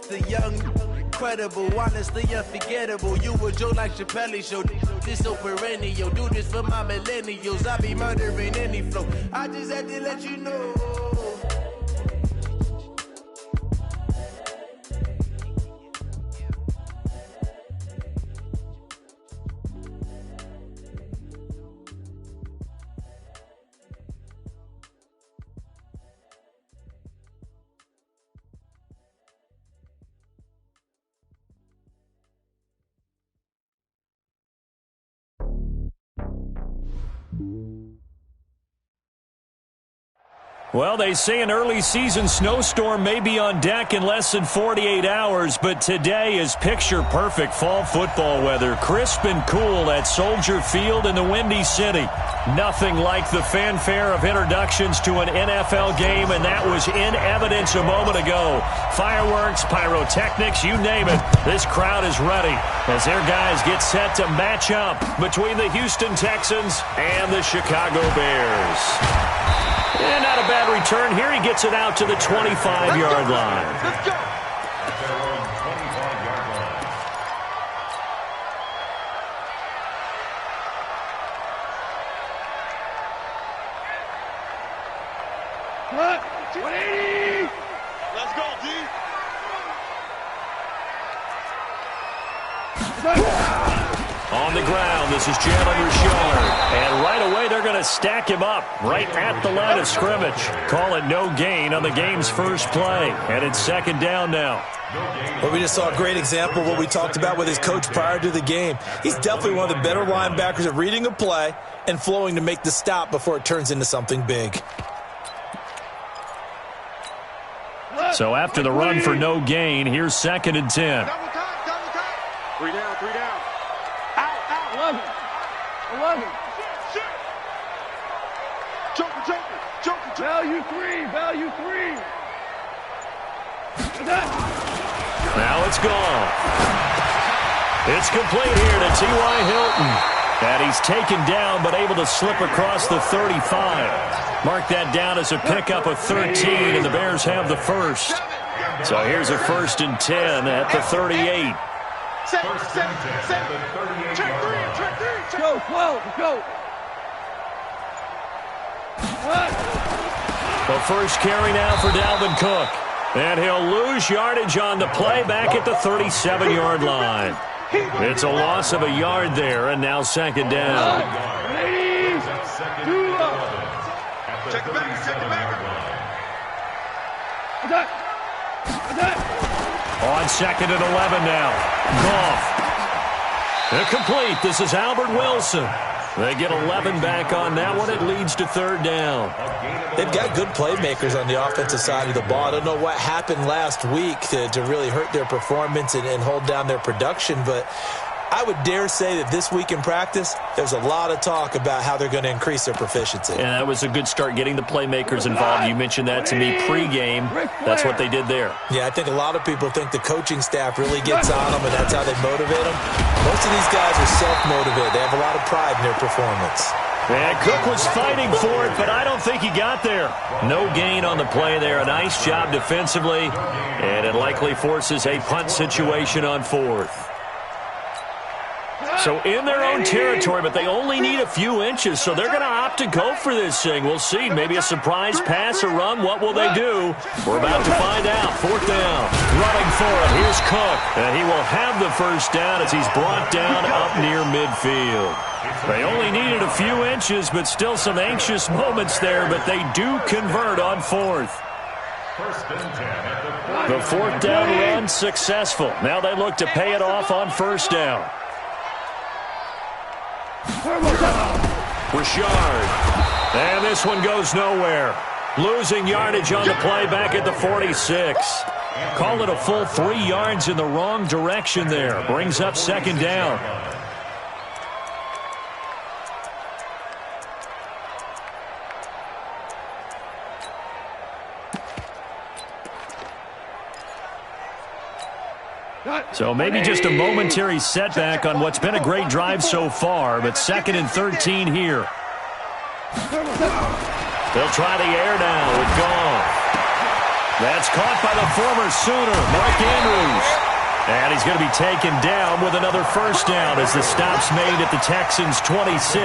The young, incredible, honestly unforgettable. You a Joe like Chappelle show. This so perennial. Do this for my millennials. I be murdering any flow. I just had to let you know. Well, they say an early season snowstorm may be on deck in less than 48 hours, but today is picture-perfect fall football weather. Crisp and cool at Soldier Field in the Windy City. Nothing like the fanfare of introductions to an NFL game, and that was in evidence a moment ago. Fireworks, pyrotechnics, you name it. This crowd is ready as their guys get set to match up between the Houston Texans and the Chicago Bears. And not a bad return here. He gets it out to the 25-yard line. Let's go. 180. Let's go, D. On the ground, this is Jalen Richard. And right away, they're going to stack him up right at the line of scrimmage. Call it no gain on the game's first play. And it's second down now. Well, we just saw a great example of what we talked about with his coach prior to the game. He's definitely one of the better linebackers at reading a play and flowing to make the stop before it turns into something big. So after the run for no gain, here's second and 10. Double time. 3 down, 3 down. Out. 11. Joker. Value three. Now it's gone. It's complete here to T.Y. Hilton. And he's taken down but able to slip across the 35. Mark that down as a pickup of 13, and the Bears have the first. So here's a 1st and 10 at the 38. Check three. Go, 12, go. The first carry now for Dalvin Cook. And he'll lose yardage on the play back at the 37-yard line. It's a loss of a yard there, and now second down. Check it back. On second and 11 now. Goff. Incomplete. This is Albert Wilson. They get 11 back on that one. It leads to third down. They've got good playmakers on the offensive side of the ball. I don't know what happened last week to really hurt their performance and hold down their production, but I would dare say that this week in practice, there's a lot of talk about how they're going to increase their proficiency. And that was a good start, getting the playmakers involved. You mentioned that to me pregame. That's what they did there. Yeah, I think a lot of people think the coaching staff really gets on them, and that's how they motivate them. Most of these guys are self-motivated. They have a lot of pride in their performance. And Cook was fighting for it, but I don't think he got there. No gain on the play there. A nice job defensively, and it likely forces a punt situation on fourth. So in their own territory, but they only need a few inches, so they're going to opt to go for this thing. We'll see. Maybe a surprise pass or run. What will they do? We're about to find out. Fourth down. Running for it. Here's Cook. And he will have the first down as he's brought down up near midfield. They only needed a few inches, but still some anxious moments there, but they do convert on fourth. The fourth down run successful. Now they look to pay it off on first down. Richard. And this one goes nowhere. Losing yardage on the play back at the 46. Call it a full 3 yards in the wrong direction there. Brings up second down. So maybe just a momentary setback on what's been a great drive so far, but second and 13 here. They'll try the air now with Goff. That's caught by the former Sooner, Mark Andrews. And he's going to be taken down with another first down as the stop's made at the Texans' 26.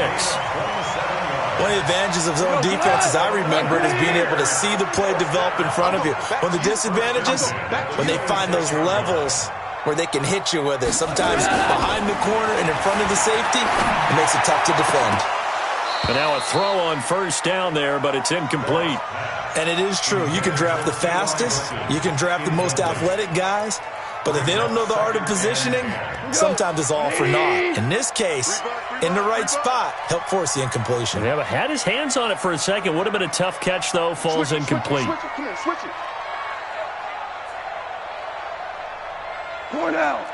One of the advantages of zone defense, as I remember it, is being able to see the play develop in front of you. One of the disadvantages, when they find those levels where they can hit you with it. Sometimes behind the corner and in front of the safety, it makes it tough to defend. And now a throw on first down there, but it's incomplete. And it is true. You can draft the fastest. You can draft the most athletic guys. But if they don't know the art of positioning, sometimes it's all for naught. In this case, in the right spot, help force the incompletion. Yeah, but had his hands on it for a second. Would have been a tough catch, though. Falls incomplete. Switch it. Going out.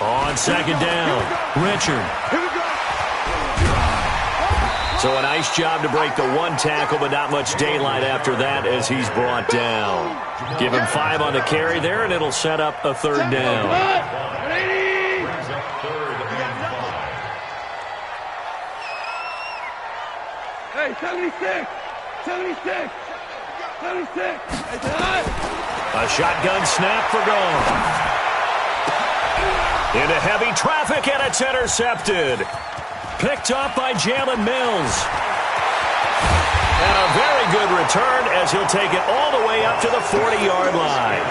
On second down, Richard. Here we go. So a nice job to break the one tackle, but not much daylight after that as he's brought down. Give him 5 on the carry there, and it'll set up a third down. Hey, 76! 76! 76! A shotgun snap for goal. Into heavy traffic, and it's intercepted. Picked up by Jalen Mills. And a very good return as he'll take it all the way up to the 40-yard line.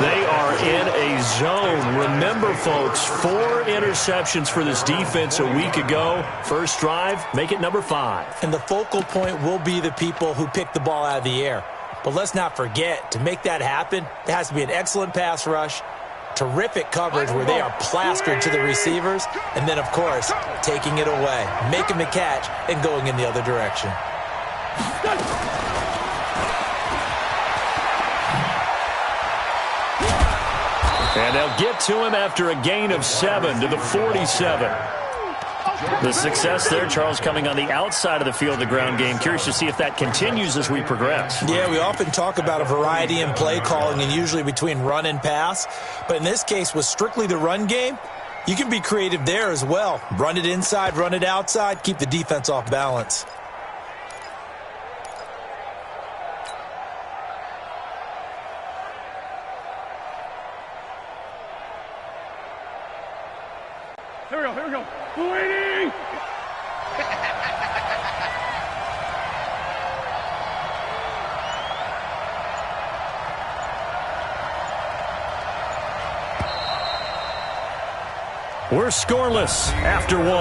They are in a zone. Remember, folks, 4 interceptions for this defense a week ago. First drive, make it number 5. And the focal point will be the people who pick the ball out of the air. But let's not forget, to make that happen, there has to be an excellent pass rush, terrific coverage where they are plastered to the receivers, and then, of course, taking it away, making the catch, and going in the other direction. And they'll get to him after a gain of 7 to the 47. The success there, Charles, coming on the outside of the field, the ground game. Curious to see if that continues as we progress. Yeah, we often talk about a variety in play calling and usually between run and pass. But in this case, with strictly the run game, you can be creative there as well. Run it inside, run it outside, keep the defense off balance. Here we go, here we go. Waiting! We're scoreless after 1. With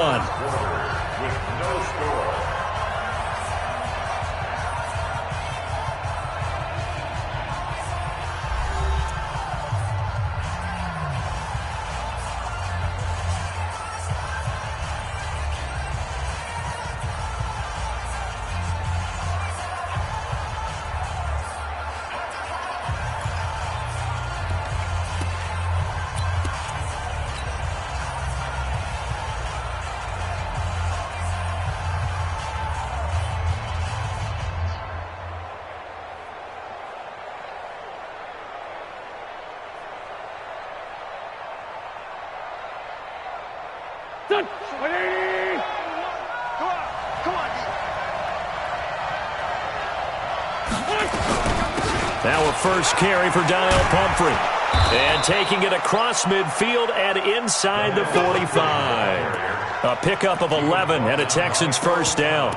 no score. Done! Waiting! Come on. Now a first carry for Daniel Pumphrey. And taking it across midfield and inside the 45. A pickup of 11 and a Texans first down.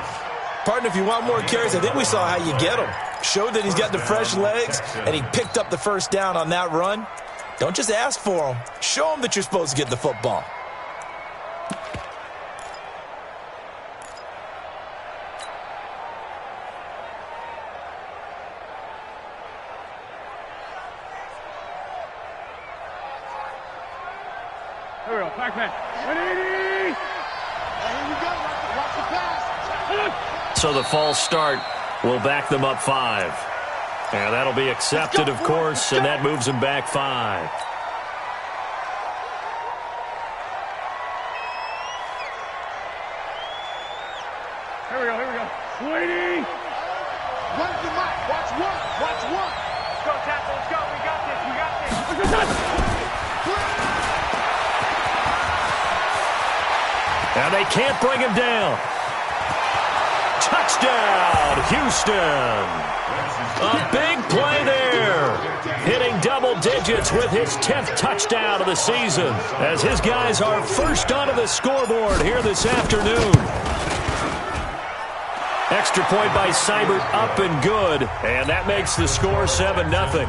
Partner, if you want more carries, I think we saw how you get them. Showed that he's got the fresh legs, and he picked up the first down on that run. Don't just ask for them. Show them that you're supposed to get the football. Here we go, back man. 180! Here we go. Watch the pass. So the false start will back them up 5. And that'll be accepted, of course, and that moves them back 5. Here we go, here we go. Waiting! Run the mic. Watch one. Watch one. Let's go, tackle, let's go. We got this, we got this. And they can't bring him down. Touchdown, Houston. A big play there. Hitting double digits with his 10th touchdown of the season as his guys are first onto the scoreboard here this afternoon. Extra point by Seibert, up and good, and that makes the score 7-0.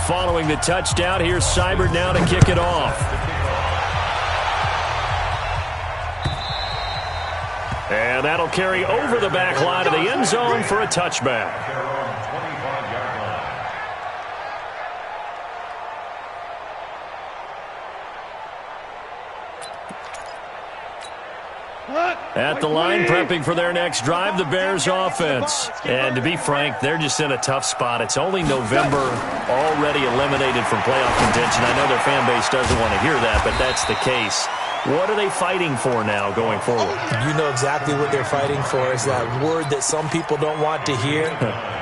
Following the touchdown, here's Seibert now to kick it off. And that'll carry over the back line of the end zone for a touchback. At the line, prepping for their next drive, the Bears offense. And to be frank, they're just in a tough spot. It's only November, already eliminated from playoff contention. I know their fan base doesn't want to hear that, but that's the case. What are they fighting for now going forward? You know exactly what they're fighting for. Is that word that some people don't want to hear,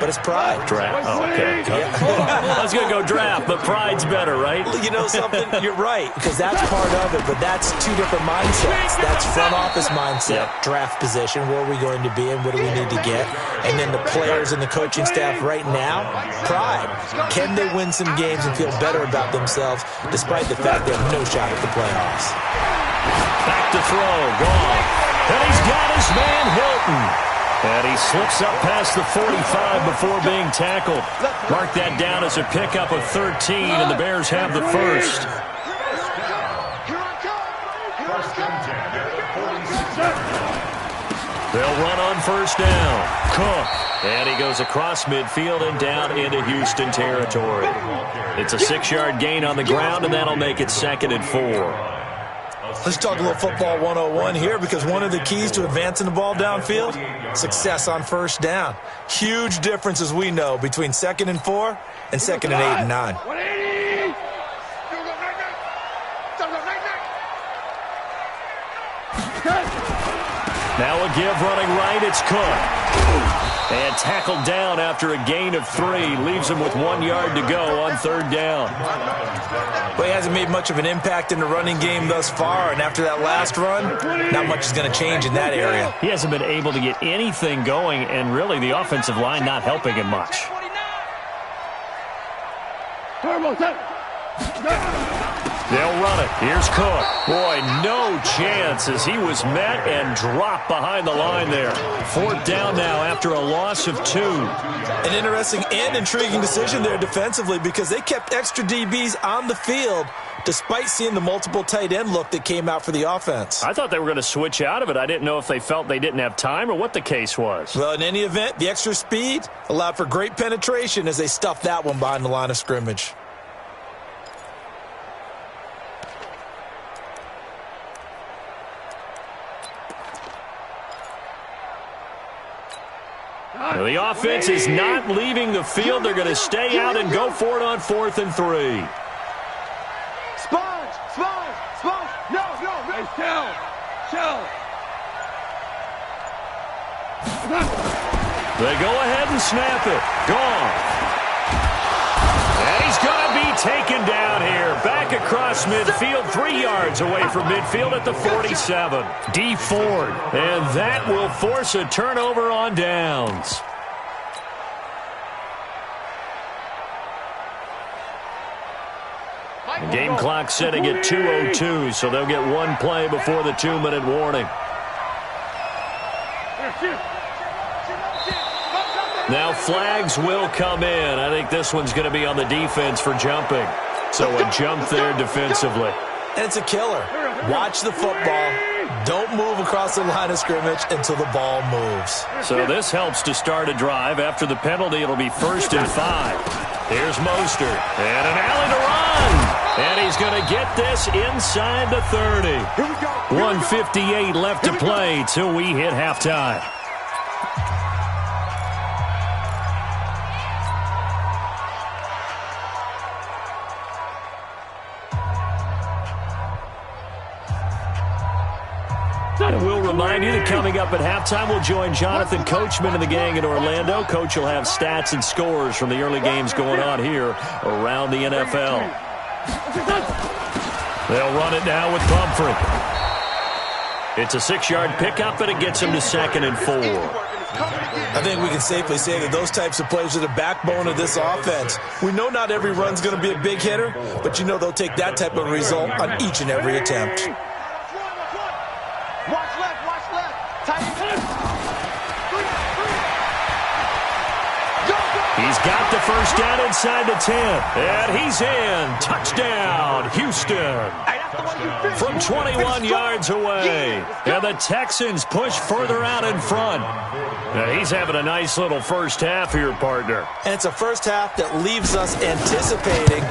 but it's pride. Draft. Oh, okay. Yeah. I was going to go draft, but pride's better, right? You know something? You're right, because that's part of it, but that's two different mindsets. That's front office mindset, draft position, where are we going to be and what do we need to get? And then the players and the coaching staff right now, pride. Can they win some games and feel better about themselves despite the fact they have no shot at the playoffs? Back to throw, gone. And he's got his man Hilton. And he slips up past the 45 before being tackled. Mark that down as a pickup of 13, and the Bears have the first. They'll run on first down. Cook. And he goes across midfield and down into Houston territory. It's a 6-yard gain on the ground, and that'll make it 2nd and 4. Let's talk a little football 101 here, because one of the keys to advancing the ball downfield, success on first down. Huge difference, as we know, between 2nd and 4 and 2nd and 8 and 9. Now a give running right, it's Cook. And tackled down after a gain of 3. Leaves him with 1 yard to go on 3rd down. Well, he hasn't made much of an impact in the running game thus far, and after that last run, not much is going to change in that area. He hasn't been able to get anything going, and really the offensive line not helping him much. They'll run it. Here's Cook. Boy, no chance as he was met and dropped behind the line there. 4th down now after a loss of 2. An interesting and intriguing decision there defensively, because they kept extra DBs on the field despite seeing the multiple tight end look that came out for the offense. I thought they were going to switch out of it. I didn't know if they felt they didn't have time or what the case was. Well, in any event, the extra speed allowed for great penetration as they stuffed that one behind the line of scrimmage. The offense is not leaving the field. They're going to stay out and go for it on 4th and 3. Sponge! No! Hey, chill! They go ahead and snap it. Gone. And he's going to be taken down here. Back across midfield, 3 yards away from midfield at the 47. D Ford. And that will force a turnover on downs. The game clock setting at 2:02, so they'll get 1 play before the 2-minute warning. Now flags will come in. I think this one's going to be on the defense for jumping. So a jump there defensively. And it's a killer. Watch the football. Don't move across the line of scrimmage until the ball moves. So this helps to start a drive. After the penalty, it'll be 1st and 5. Here's Mostert. And an alley to run. And he's going to get this inside the 30. 1:58 left to play till we hit halftime. And we'll remind you that coming up at halftime, we'll join Jonathan Coachman and the gang in Orlando. Coach will have stats and scores from the early games going on here around the NFL. They'll run it now with Pumphrey. It's a 6-yard pickup, and it gets him to 2nd and 4. I think we can safely say that those types of plays are the backbone of this offense. We know not every run's going to be a big hitter, but you know they'll take that type of result on each and every attempt. Watch left, tight. He's got the first down inside the 10, and he's in. Touchdown, Houston. From 21 yards away. And the Texans push further out in front. Now, he's having a nice little first half here, partner. And it's a first half that leaves us anticipating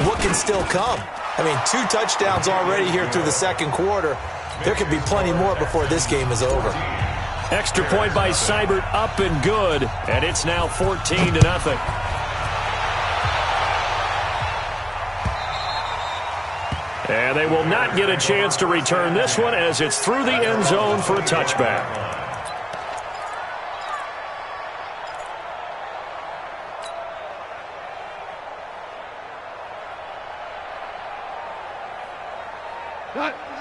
what can still come. I mean, 2 touchdowns already here through the second quarter. There could be plenty more before this game is over. Extra point by Seibert, up and good. And it's now 14-0. And they will not get a chance to return this one as it's through the end zone for a touchback.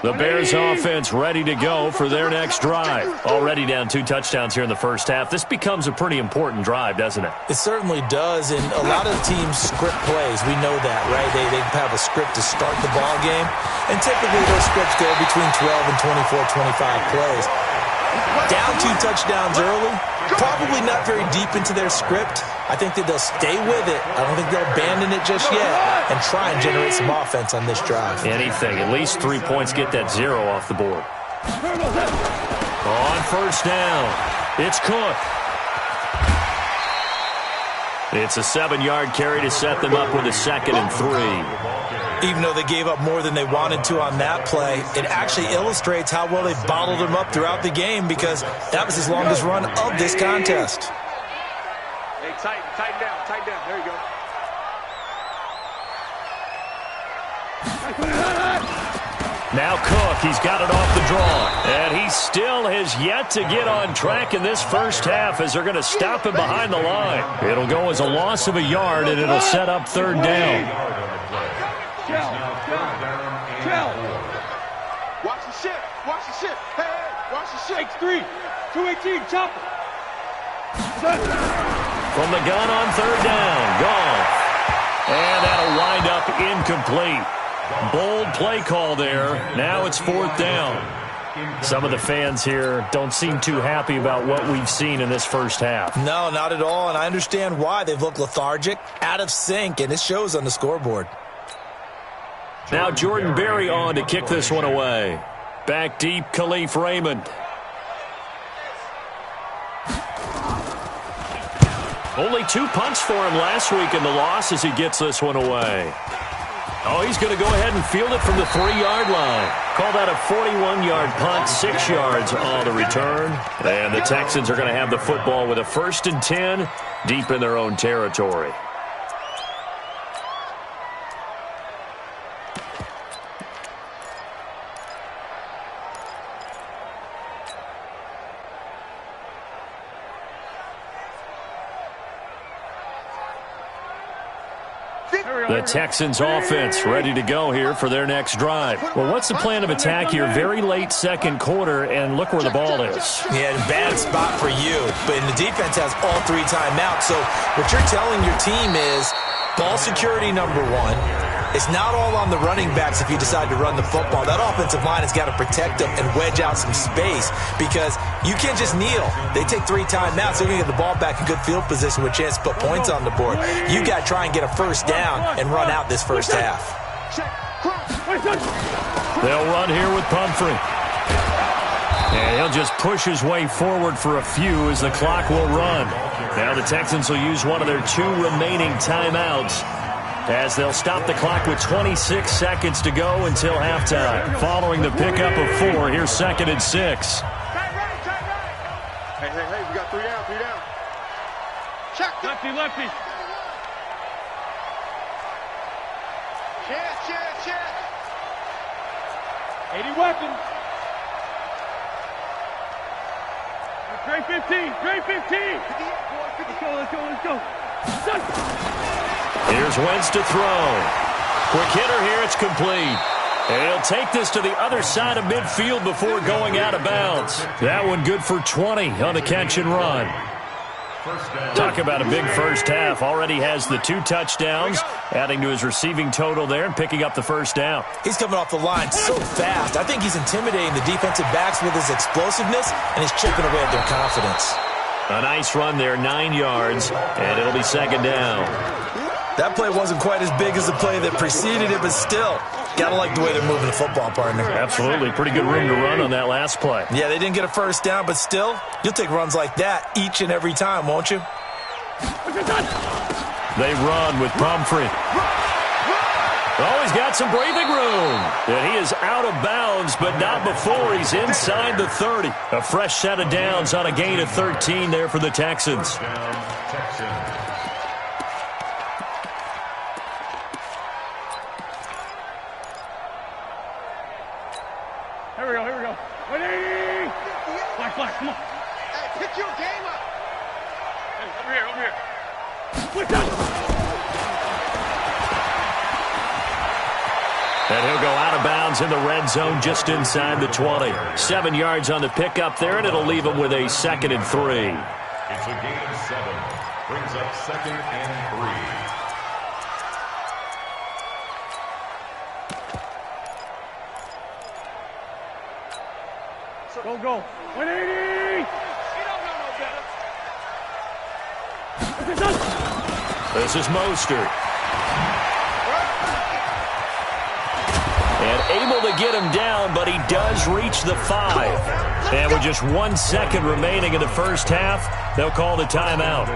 The Bears offense ready to go for their next drive. Already down 2 touchdowns here in the first half. This becomes a pretty important drive, doesn't it? It certainly does, and a lot of teams script plays. We know that, right? They have a script to start the ball game, and typically those scripts go between 12 and 24, 25 plays. Down 2 touchdowns early, probably not very deep into their script. I think that they'll stay with it. I don't think they'll abandon it just yet and try and generate some offense on this drive. Anything. At least 3 points, get that 0 off the board. On first down, it's Cook. It's a 7-yard carry to set them up with a 2nd and 3. Even though they gave up more than they wanted to on that play, it actually illustrates how well they bottled them up throughout the game because that was his longest run of this contest. Hey, tighten down. There you go. Now Cook, he's got it off the draw. And he still has yet to get on track in this first half as they're going to stop him behind the line. It'll go as a loss of a yard, and it'll set up 3rd down. Watch the ship. Hey, watch the ship. X3, 218, chopper. From the gun on 3rd down, Goff. And that'll wind up incomplete. Bold play call there. Now it's 4th down. Some of the fans here don't seem too happy about what we've seen in this first half. No, not at all, and I understand why. They've looked lethargic, out of sync, and it shows on the scoreboard. Now Jordan Berry on to kick this one away. Back deep, Khalif Raymond. Only 2 punts for him last week in the loss as he gets this one away. Oh, he's going to go ahead and field it from the 3-yard line. Call that a 41-yard punt, 6 yards on the return. And the Texans are going to have the football with a 1st and 10 deep in their own territory. The Texans offense ready to go here for their next drive. Well, what's the plan of attack here? Very late second quarter, and look where the ball is. Yeah, bad spot for you, but the defense has all 3 timeouts. So what you're telling your team is ball security number 1. It's not all on the running backs if you decide to run the football. That offensive line has got to protect them and wedge out some space because you can't just kneel. They take 3 timeouts. They're going to get the ball back in good field position with a chance to put points on the board. You got to try and get a first down and run out this first half. They'll run here with Pumphrey. And he'll just push his way forward for a few as the clock will run. Now the Texans will use one of their 2 remaining timeouts as they'll stop the clock with 26 seconds to go until halftime. Following the pickup of 4, here's 2nd and 6. Hey, we got 3 down. Check. Lefty. Check. 80 weapons. Trey 15. Let's go. Here's Wentz to throw. Quick hitter here, it's complete. And he'll take this to the other side of midfield before going out of bounds. That one good for 20 on the catch and run. Talk about a big first half. Already has the 2 touchdowns, adding to his receiving total there and picking up the first down. He's coming off the line so fast. I think he's intimidating the defensive backs with his explosiveness, and he's chipping away at their confidence. A nice run there, 9 yards, and it'll be second down. That play wasn't quite as big as the play that preceded it, but still, gotta like the way they're moving the football, partner. Absolutely. Pretty good room to run on that last play. Yeah, they didn't get a first down, but still, you'll take runs like that each and every time, won't you? They run with Pumphrey. Oh, he's got some breathing room. And he is out of bounds, but not before he's inside the 30. A fresh set of downs on a gain of 13 there for the Texans. Here we go. 180! Black, come on. Hey, pick your game up. Hey, over here. What's up? And he'll go out of bounds in the red zone just inside the 20. 7 yards on the pickup there, and it'll leave him with a 2nd and 3. It's a gain of 7. Brings up 2nd and 3. Go. 180! You don't know no better. This is Mostert. And able to get him down, but he does reach the 5. And with just 1 second remaining in the first half, they'll call the timeout.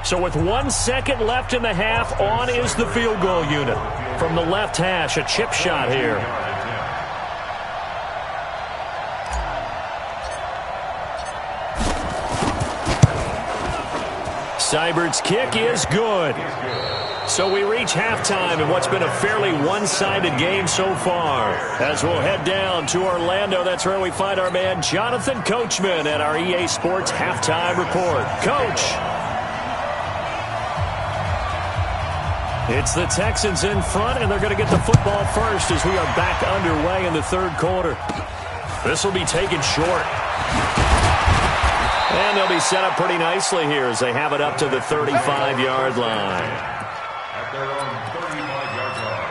So with 1 second left in the half, on is the field goal unit. From the left hash, a chip shot here. Seibert's kick is good. So we reach halftime in what's been a fairly one-sided game so far. As we'll head down to Orlando, that's where we find our man Jonathan Coachman at our EA Sports Halftime Report. Coach. It's the Texans in front, and they're going to get the football first as we are back underway in the third quarter. This will be taken short. And they'll be set up pretty nicely here as they have it up to the 35-yard line. At their own 35-yard line.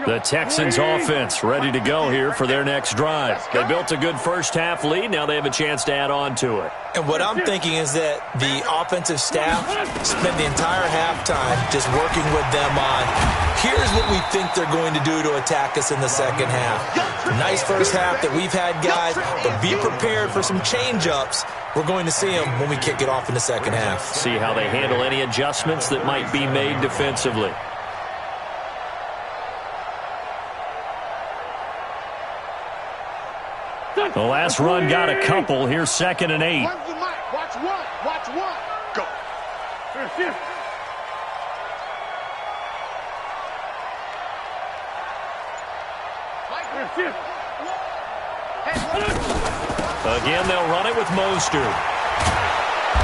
The Texans offense ready to go here for their next drive. They built a good first half lead. Now they have a chance to add on to it. And what I'm thinking is that the offensive staff spent the entire halftime just working with them on, here's what we think they're going to do to attack us in the second half. Nice first half that we've had, guys, but be prepared for some change-ups. We're going to see them when we kick it off in the second half. See how they handle any adjustments that might be made defensively. The last run got a couple. Here's 2nd and 8. Watch one. Go. Again, they'll run it with Mostert.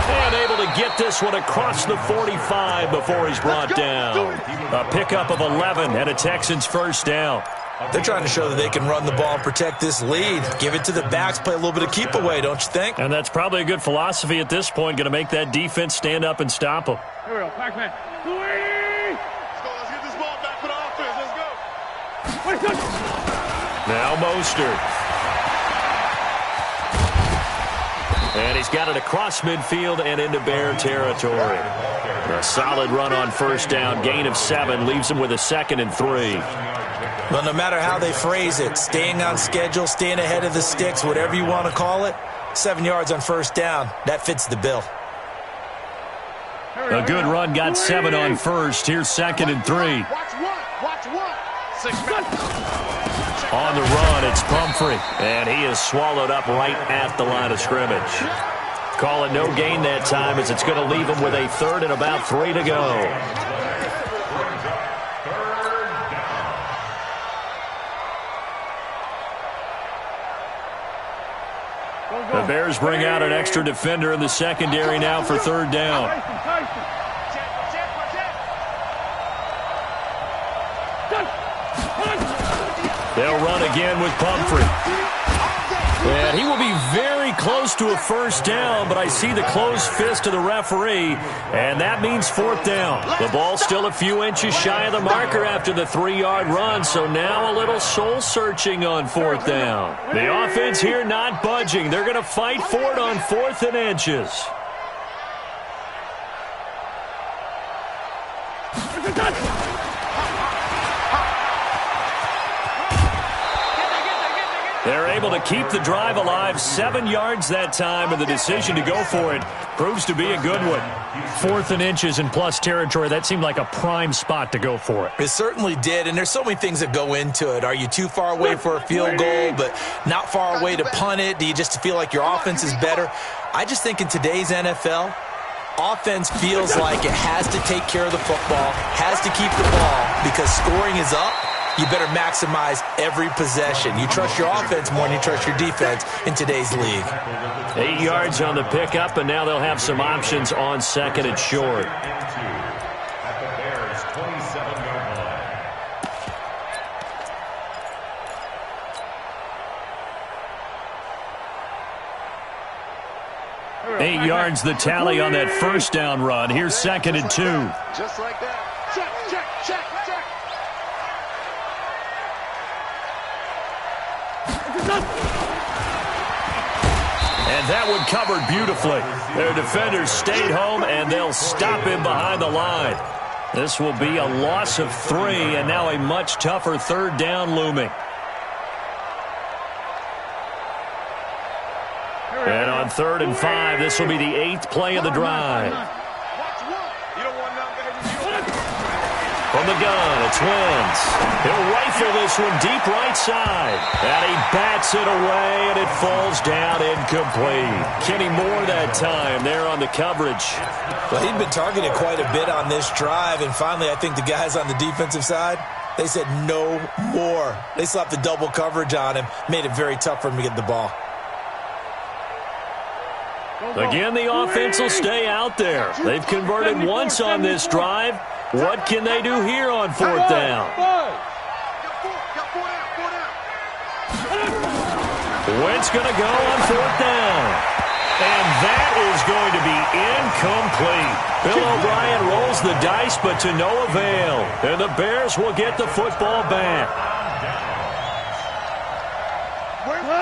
And able to get this one across the 45 before he's brought down. A pickup of 11 and a Texans first down. They're trying to show that they can run the ball and protect this lead. Give it to the backs, play a little bit of keep away, don't you think? And that's probably a good philosophy at this point, going to make that defense stand up and stop them. Here we go, Pac-Man. 280! Let's get this ball back for the offense. Let's go. Now Mostert. And he's got it across midfield and into Bear territory. A solid run on first down. Gain of 7 leaves him with a 2nd and 3. Well, no matter how they phrase it, staying on schedule, staying ahead of the sticks, whatever you want to call it, 7 yards on first down, that fits the bill. A good run, got 7 on first. Here's 2nd and 3. Watch one. 6 minutes. On the run, it's Pumphrey, and he is swallowed up right at the line of scrimmage. Call it no gain that time as it's going to leave him with a 3rd and about 3 to go. The Bears bring out an extra defender in the secondary now for third down. They'll run again with Pumphrey. And he will be very close to a first down, but I see the closed fist of the referee, and that means fourth down. The ball's still a few inches shy of the marker after the 3-yard run, so now a little soul-searching on fourth down. The offense here not budging. They're going to fight for it on 4th and inches. They're able to keep the drive alive, 7 yards that time, and the decision to go for it proves to be a good one. 4th and inches in plus territory, that seemed like a prime spot to go for it. It certainly did, and there's so many things that go into it. Are you too far away for a field goal, but not far away to punt it? Do you just feel like your offense is better? I just think in today's NFL, offense feels like it has to take care of the football, has to keep the ball, because scoring is up. You better maximize every possession. You trust your offense more than you trust your defense in today's league. 8 yards on the pickup, and now they'll have some options on 2nd and short. At the Bears' 27-yard line. 8 yards the tally on that first down run. Here's 2nd and 2. Just like that. Check, check, check, check. And that one covered beautifully. Their defenders stayed home, and they'll stop him behind the line. This will be a loss of 3, and now a much tougher third down looming. And on 3rd and 5, this will be the 8th play of the drive. From the gun, it's Wentz. He'll rifle this one deep right side. And he bats it away, and it falls down incomplete. Kenny Moore that time there on the coverage. Well, he'd been targeted quite a bit on this drive, and finally I think the guys on the defensive side, they said no more. They slapped the double coverage on him, made it very tough for him to get the ball. Again, the offense will stay out there. They've converted once on this drive. What can they do here on 4th down? Wentz going to go on 4th down. And that is going to be incomplete. Bill O'Brien rolls the dice, but to no avail. And the Bears will get the football back.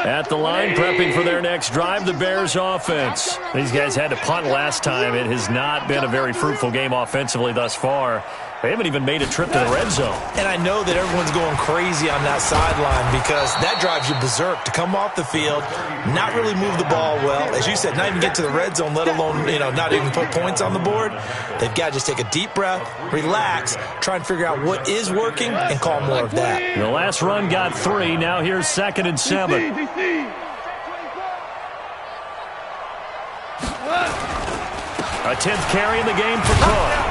At the line, prepping for their next drive, the Bears offense. These guys had to punt last time. It has not been a very fruitful game offensively thus far. They haven't even made a trip to the red zone. And I know that everyone's going crazy on that sideline because that drives you berserk to come off the field, not really move the ball well. As you said, not even get to the red zone, let alone, not even put points on the board. They've got to just take a deep breath, relax, try and figure out what is working and call more of that. The last run got 3. Now here's 2nd and 7. A 10th carry in the game for Cook.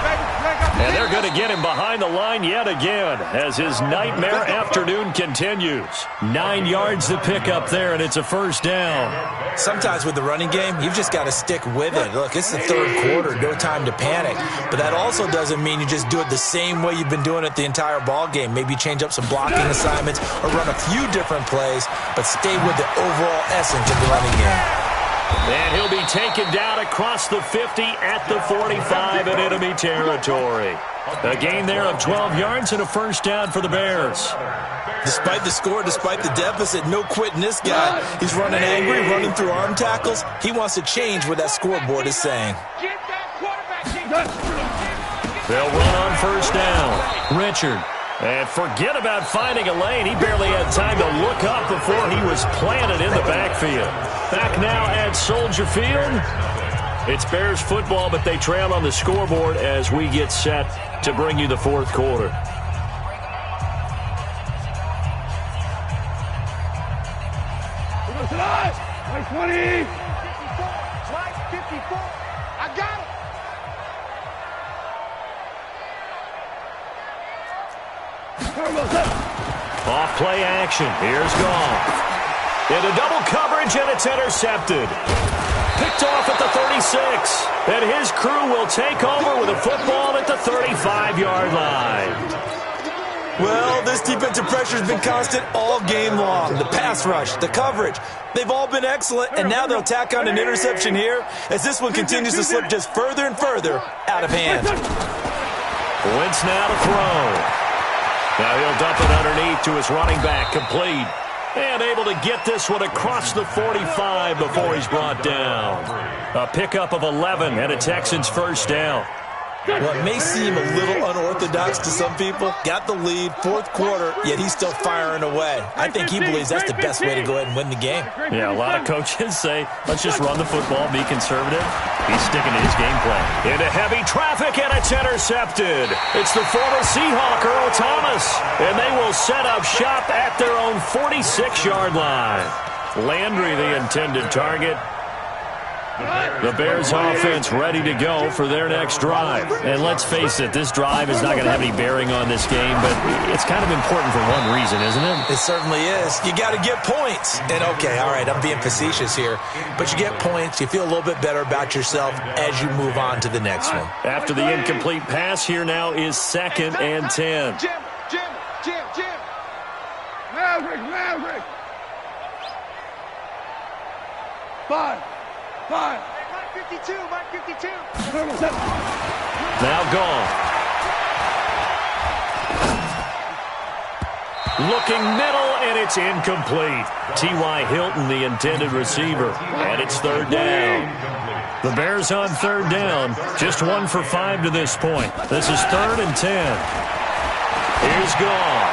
And they're going to get him behind the line yet again as his nightmare afternoon continues. 9 yards to pick up there, and it's a first down. Sometimes with the running game, you've just got to stick with it. Look, it's the 3rd quarter, no time to panic. But that also doesn't mean you just do it the same way you've been doing it the entire ball game. Maybe change up some blocking assignments or run a few different plays, but stay with the overall essence of the running game. And he'll be taken down across the 50 at the 45 in enemy territory. A gain there of 12 yards and a first down for the Bears. Despite the score, despite the deficit, no quitting this guy. He's running angry, running through arm tackles. He wants to change what that scoreboard is saying. They'll run on first down. Richard. And forget about finding a lane. He barely had time to look up before he was planted in the backfield. Back now at Soldier Field. It's Bears football, but they trail on the scoreboard as we get set to bring you the 4th quarter. Like 20. Like 54. I got it. Off play action. Here's Goff. Into double coverage, and it's intercepted. Picked off at the 36. And his crew will take over with a football at the 35-yard line. Well, this defensive pressure has been constant all game long. The pass rush, the coverage, they've all been excellent, and now they'll tack on an interception here as this one continues to slip just further and further out of hand. Wentz now to throw. Now he'll dump it underneath to his running back, complete. And able to get this one across the 45 before he's brought down. A pickup of 11 and a Texans first down. What may seem a little unorthodox to some people, got the lead, fourth quarter, yet he's still firing away. I think he believes that's the best way to go ahead and win the game. Yeah, a lot of coaches say, let's just run the football, be conservative. He's sticking to his game plan. Into heavy traffic, and it's intercepted. It's the former Seahawk, Earl Thomas, and they will set up shop at their own 46-yard line. Landry, the intended target. The Bears offense ready to go for their next drive. And let's face it, this drive is not going to have any bearing on this game, but it's kind of important for one reason, isn't it? It certainly is. You got to get points. And okay, all right, I'm being facetious here, but you get points, you feel a little bit better about yourself as you move on to the next one. After the incomplete pass, here now is 2nd and 10. Jim. Maverick. 5. Mike 52. Now gone. Looking middle, and it's incomplete. T.Y. Hilton, the intended receiver, and it's 3rd down. The Bears on 3rd down, just 1 for 5 to this point. This is 3rd and 10. Here's Gone.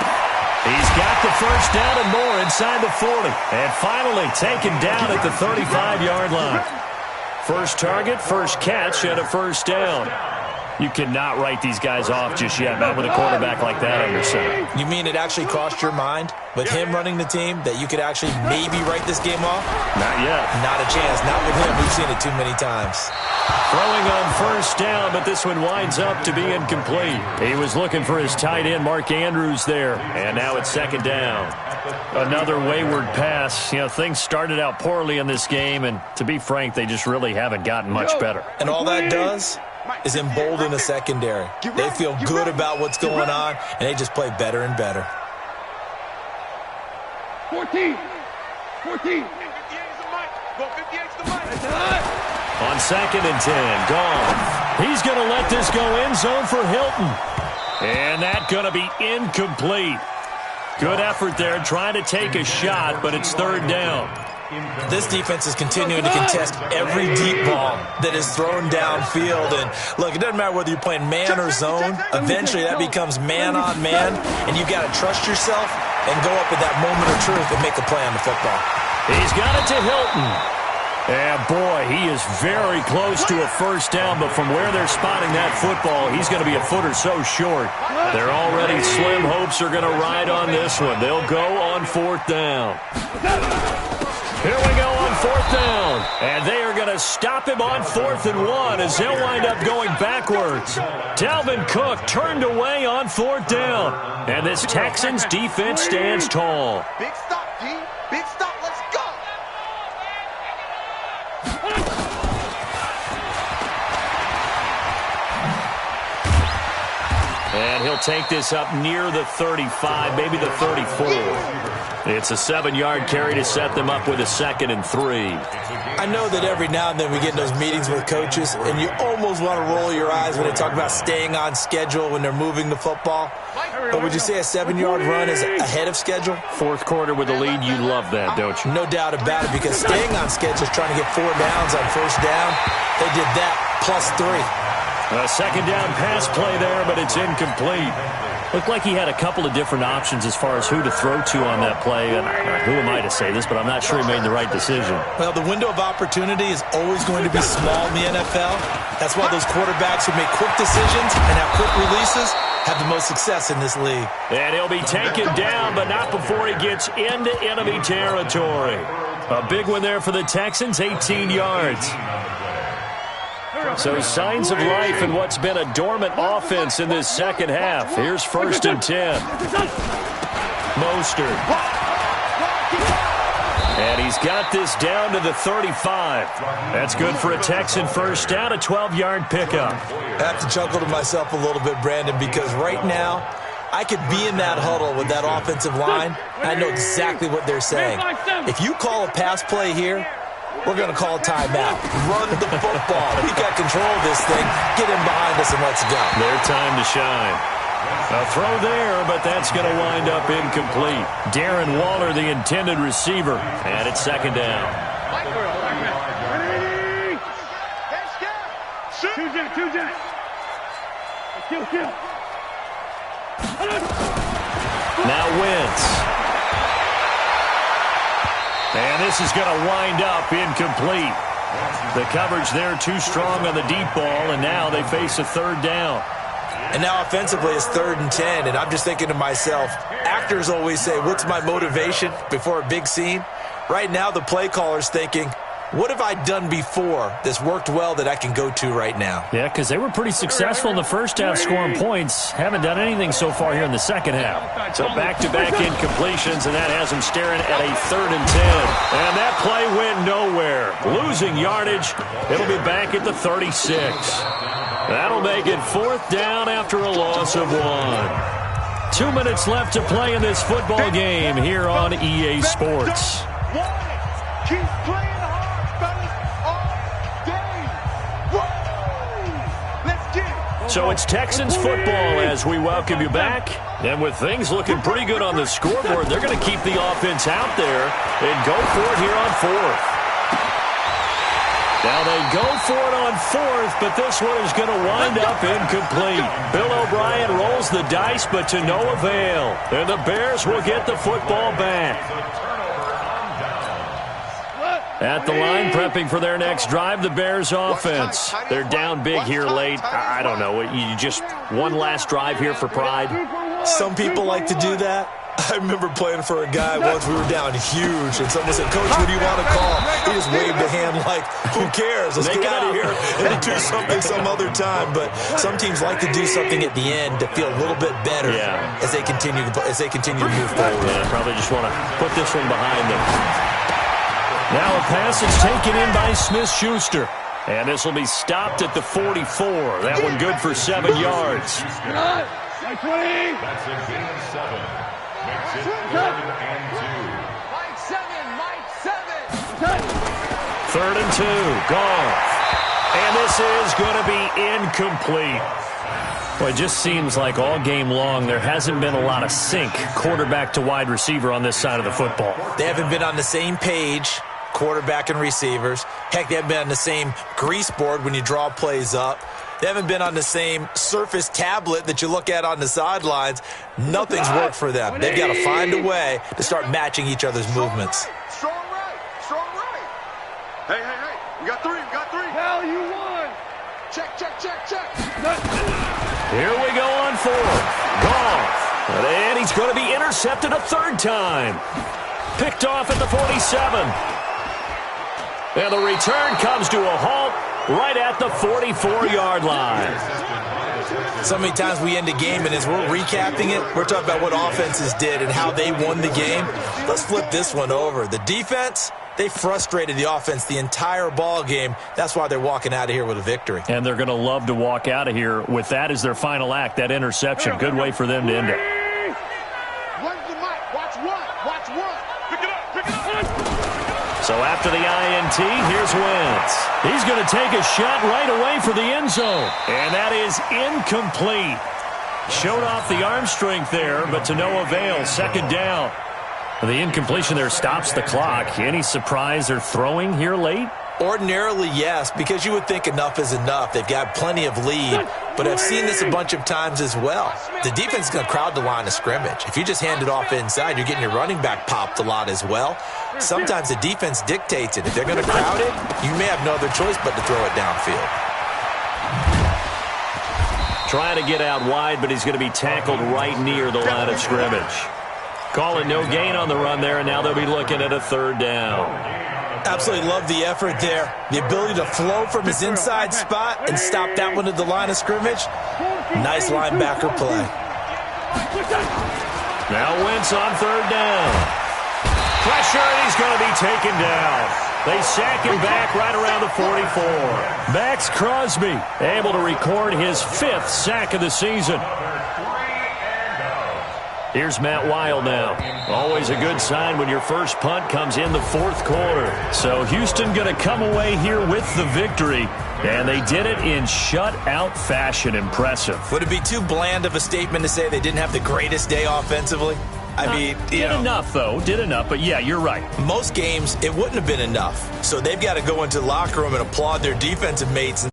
He's got the first down and more inside the 40. And finally taken down at the 35-yard line. First target, first catch, and a first down. You cannot write these guys off just yet, not with a quarterback like that under center. You mean it actually crossed your mind with him running the team that you could actually maybe write this game off? Not yet. Not a chance. Not with him. We've seen it too many times. Throwing on first down, but this one winds up to be incomplete. He was looking for his tight end, Mark Andrews, there. And now it's 2nd down. Another wayward pass. You know, things started out poorly in this game, and to be frank, they just really haven't gotten much better. And all that does is embolden the secondary. They feel good about what's going on, and they just play better and better. 14. 58 is the mic. Go 58 is the mic. On 2nd and 10, Gone. He's going to let this go end zone for Hilton. And that's going to be incomplete. Good effort there, trying to take a shot, but it's 3rd down. This defense is continuing to contest every deep ball that is thrown downfield. And look, it doesn't matter whether you're playing man or zone. Eventually that becomes man on man, and you've got to trust yourself and go up at that moment of truth and make a play on the football. He's got it to Hilton. And boy, he is very close to a first down, but from where they're spotting that football, he's going to be a foot or so short. They're already slim hopes are going to ride on this one. They'll go on 4th down. Here we go on 4th down. And they are going to stop him on 4th and 1 as they'll wind up going backwards. Dalvin Cook turned away on 4th down. And this Texans defense stands tall. Big stop, D. Big stop. Let's go. And he'll take this up near the 35, maybe the 34. It's a 7-yard carry to set them up with a 2nd and 3. I know that every now and then we get in those meetings with coaches, and you almost want to roll your eyes when they talk about staying on schedule when they're moving the football. But would you say a 7-yard run is ahead of schedule? 4th quarter with the lead, you love that, don't you? No doubt about it, because staying on schedule is trying to get 4 downs on first down. They did that plus 3. A 2nd down pass play there, but it's incomplete. Looked like he had a couple of different options as far as who to throw to on that play. And who am I to say this, but I'm not sure he made the right decision. Well, the window of opportunity is always going to be small in the NFL. That's why those quarterbacks who make quick decisions and have quick releases have the most success in this league. And he'll be taken down, but not before he gets into enemy territory. A big one there for the Texans, 18 yards. So signs of life in what's been a dormant offense in this second half. Here's 1st and 10. Mostert. And he's got this down to the 35. That's good for a Texan first down, a 12-yard pickup. I have to chuckle to myself a little bit, Brandon, because right now I could be in that huddle with that offensive line. I know exactly what they're saying. If you call a pass play here, we're going to call a timeout. Run the football. We got control of this thing. Get in behind us and let's go. Their time to shine. A throw there, but that's going to wind up incomplete. Darren Waller, the intended receiver, and it's second down. Now Wentz. And this is going to wind up incomplete. The coverage there too strong on the deep ball, and now they face a third down. And now offensively it's 3rd and 10, and I'm just thinking to myself, actors always say, what's my motivation before a big scene? Right now the play caller's thinking, what have I done before that's worked well that I can go to right now? Yeah, because they were pretty successful in the first half scoring points. Haven't done anything so far here in the second half. So back-to-back incompletions, and that has them staring at a 3rd and 10. And that play went nowhere. Losing yardage. It'll be back at the 36. That'll make it 4th down after a loss of 1. 2 minutes left to play in this football game here on EA Sports. Keep playing hard, fellas, all day. Woo! Let's get it. So it's Texans football as we welcome you back. And with things looking pretty good on the scoreboard, they're going to keep the offense out there and go for it here on 4th. Now they go for it on 4th, but this one is going to wind up incomplete. Bill O'Brien rolls the dice, but to no avail. And the Bears will get the football back. At the line, prepping for their next drive, the Bears offense. They're down big here late. I don't know. You just one last drive here for pride? Some people like to do that. I remember playing for a guy once. We were down huge, and someone said, Coach, what do you want to call? He just waved a hand like, who cares? Let's get out of here and do something some other time. But some teams like to do something at the end to feel a little bit better as they continue to move forward. Yeah, probably just want to put this one behind them. Now a pass is taken in by Smith-Schuster. And this will be stopped at the 44. That one good for 7 yards. That's a gain of 7. Makes it 3rd and 2. Mike 7. 3rd and 2. Goff. And this is going to be incomplete. Well, it just seems like all game long there hasn't been a lot of sync quarterback to wide receiver on this side of the football. They haven't been on the same page, quarterback and receivers. Heck, they haven't been on the same grease board when you draw plays up. They haven't been on the same Surface tablet that you look at on the sidelines. Nothing's worked for them. They've got to find a way to start matching each other's movements. Strong right. Hey. We got 3. Hell, you won. Check. Here we go on 4th. Goff. And he's going to be intercepted a 3rd time. Picked off at the 47. And the return comes to a halt right at the 44-yard line. So many times we end a game, and as we're recapping it, we're talking about what offenses did and how they won the game. Let's flip this one over. The defense, they frustrated the offense the entire ball game. That's why they're walking out of here with a victory. And they're going to love to walk out of here with that as their final act, that interception. Good way for them to end it. Where's the mic? Watch one. Pick it up. So after the INT, here's Wentz. He's going to take a shot right away for the end zone. And that is incomplete. Showed off the arm strength there, but to no avail. 2nd down. The incompletion there stops the clock. Any surprise they're throwing here late? Ordinarily, yes, because you would think enough is enough. They've got plenty of lead, but I've seen this a bunch of times as well. The defense is going to crowd the line of scrimmage. If you just hand it off inside, you're getting your running back popped a lot as well. Sometimes the defense dictates it. If they're going to crowd it, you may have no other choice but to throw it downfield. Trying to get out wide, but he's going to be tackled right near the line of scrimmage. Call it no gain on the run there, and now they'll be looking at a 3rd down. Absolutely love the effort there. The ability to flow from his inside spot and stop that one at the line of scrimmage. Nice linebacker play. Now Wentz on 3rd down. pressure, and he's going to be taken down. They sack him back right around the 44. Max Crosby able to record his 5th sack of the season. Here's Matt Weil now. Always a good sign when your first punt comes in the 4th quarter. So Houston going to come away here with the victory. And they did it in shutout fashion. Impressive. Would it be too bland of a statement to say they didn't have the greatest day offensively? I mean, did enough, though. Did enough. But, yeah, you're right. Most games, it wouldn't have been enough. So they've got to go into the locker room and applaud their defensive mates and